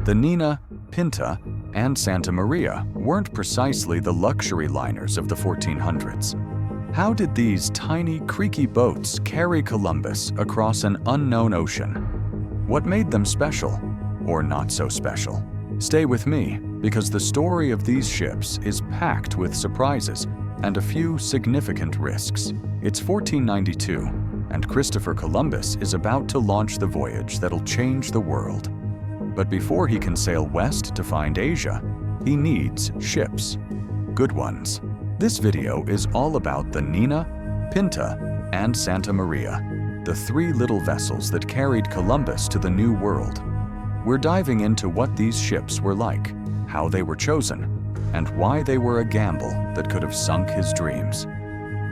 The Nina, Pinta, and Santa Maria weren't precisely the luxury liners of the 1400s. How did these tiny, creaky boats carry Columbus across an unknown ocean? What made them special, or not so special? Stay with me, because the story of these ships is packed with surprises and a few significant risks. It's 1492, and Christopher Columbus is about to launch the voyage that'll change the world. But before he can sail west to find Asia, he needs ships. Good ones. This video is all about the Nina, Pinta, and Santa Maria, the three little vessels that carried Columbus to the New World. We're diving into what these ships were like, how they were chosen, and why they were a gamble that could have sunk his dreams.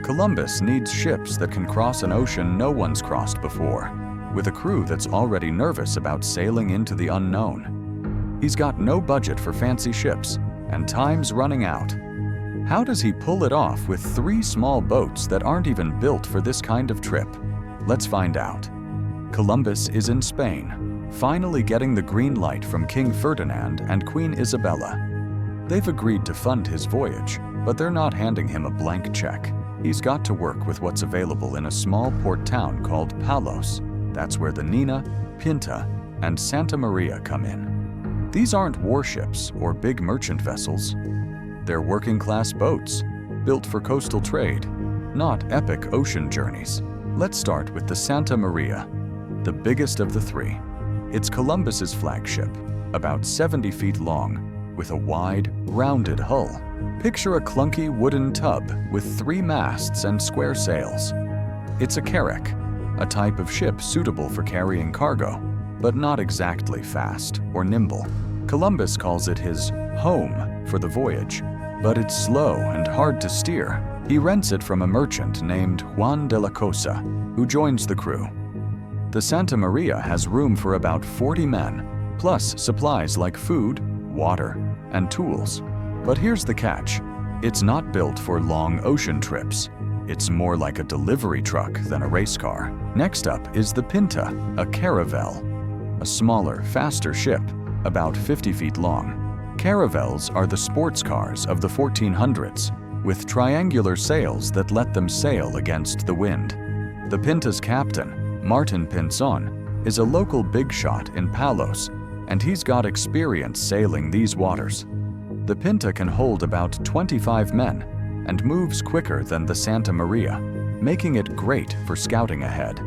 Columbus needs ships that can cross an ocean no one's crossed before, with a crew that's already nervous about sailing into the unknown. He's got no budget for fancy ships, and time's running out. How does he pull it off with three small boats that aren't even built for this kind of trip? Let's find out. Columbus is in Spain, finally getting the green light from King Ferdinand and Queen Isabella. They've agreed to fund his voyage, but they're not handing him a blank check. He's got to work with what's available in a small port town called Palos. That's where the Nina, Pinta, and Santa Maria come in. These aren't warships or big merchant vessels. They're working-class boats, built for coastal trade, not epic ocean journeys. Let's start with the Santa Maria, the biggest of the three. It's Columbus's flagship, about 70 feet long, with a wide, rounded hull. Picture a clunky wooden tub with 3 masts and square sails. It's a carrack, a type of ship suitable for carrying cargo, but not exactly fast or nimble. Columbus calls it his home for the voyage, but it's slow and hard to steer. He rents it from a merchant named Juan de la Cosa, who joins the crew. The Santa Maria has room for about 40 men, plus supplies like food, water, and tools. But here's the catch. It's not built for long ocean trips. It's more like a delivery truck than a race car. Next up is the Pinta, a caravel, a smaller, faster ship, about 50 feet long. Caravels are the sports cars of the 1400s, with triangular sails that let them sail against the wind. The Pinta's captain, Martin Pinzon, is a local big shot in Palos, and he's got experience sailing these waters. The Pinta can hold about 25 men and moves quicker than the Santa Maria, making it great for scouting ahead.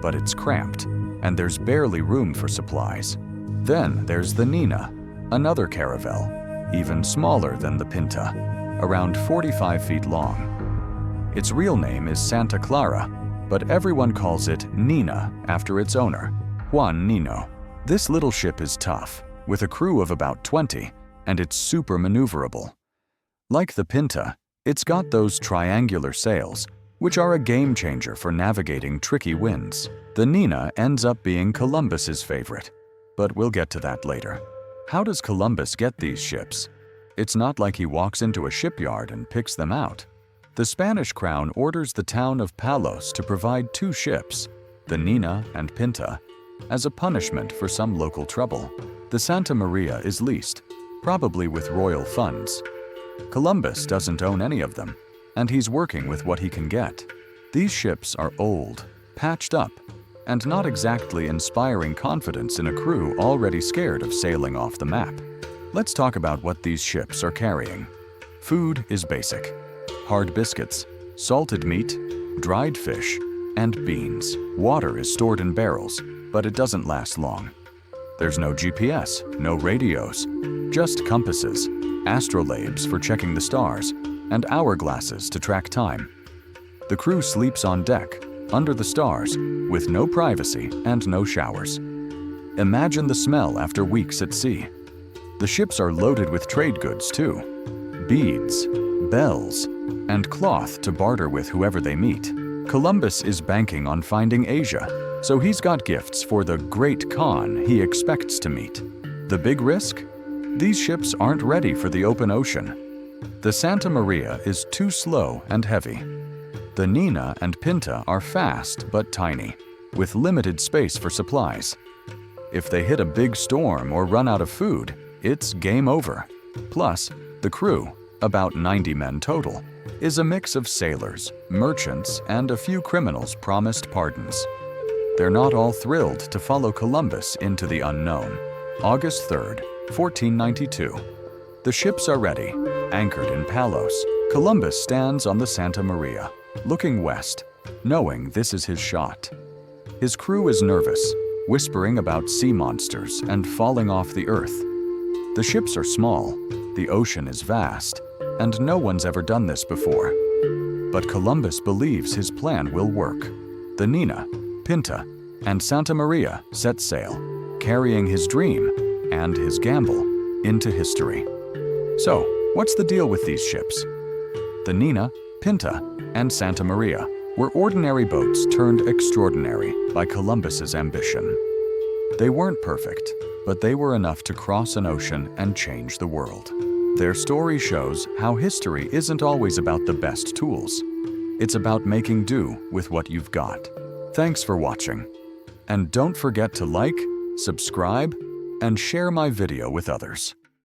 But it's cramped, and there's barely room for supplies. Then there's the Nina, another caravel, even smaller than the Pinta, around 45 feet long. Its real name is Santa Clara, but everyone calls it Nina after its owner, Juan Nino. This little ship is tough, with a crew of about 20, and it's super maneuverable. Like the Pinta, it's got those triangular sails, which are a game changer for navigating tricky winds. The Nina ends up being Columbus's favorite, but we'll get to that later. How does Columbus get these ships? It's not like he walks into a shipyard and picks them out. The Spanish crown orders the town of Palos to provide 2 ships, the Nina and Pinta, as a punishment for some local trouble. The Santa Maria is leased, probably with royal funds. Columbus doesn't own any of them, and he's working with what he can get. These ships are old, patched up, and not exactly inspiring confidence in a crew already scared of sailing off the map. Let's talk about what these ships are carrying. Food is basic. Hard biscuits, salted meat, dried fish, and beans. Water is stored in barrels, but it doesn't last long. There's no GPS, no radios, just compasses, astrolabes for checking the stars, and hourglasses to track time. The crew sleeps on deck, under the stars, with no privacy and no showers. Imagine the smell after weeks at sea. The ships are loaded with trade goods too. Beads, bells, and cloth to barter with whoever they meet. Columbus is banking on finding Asia, so he's got gifts for the great Khan he expects to meet. The big risk? These ships aren't ready for the open ocean. The Santa Maria is too slow and heavy. The Nina and Pinta are fast but tiny, with limited space for supplies. If they hit a big storm or run out of food, it's game over. Plus, the crew, about 90 men total, is a mix of sailors, merchants, and a few criminals promised pardons. They're not all thrilled to follow Columbus into the unknown. August 3rd, 1492. The ships are ready. Anchored in Palos, Columbus stands on the Santa Maria, looking west, knowing this is his shot. His crew is nervous, whispering about sea monsters and falling off the earth. The ships are small, the ocean is vast, and no one's ever done this before. But Columbus believes his plan will work. The Nina, Pinta, and Santa Maria set sail, carrying his dream and his gamble into history. So, what's the deal with these ships? The Nina, Pinta, and Santa Maria were ordinary boats turned extraordinary by Columbus's ambition. They weren't perfect, but they were enough to cross an ocean and change the world. Their story shows how history isn't always about the best tools. It's about making do with what you've got. Thanks for watching. And don't forget to like, subscribe, and share my video with others.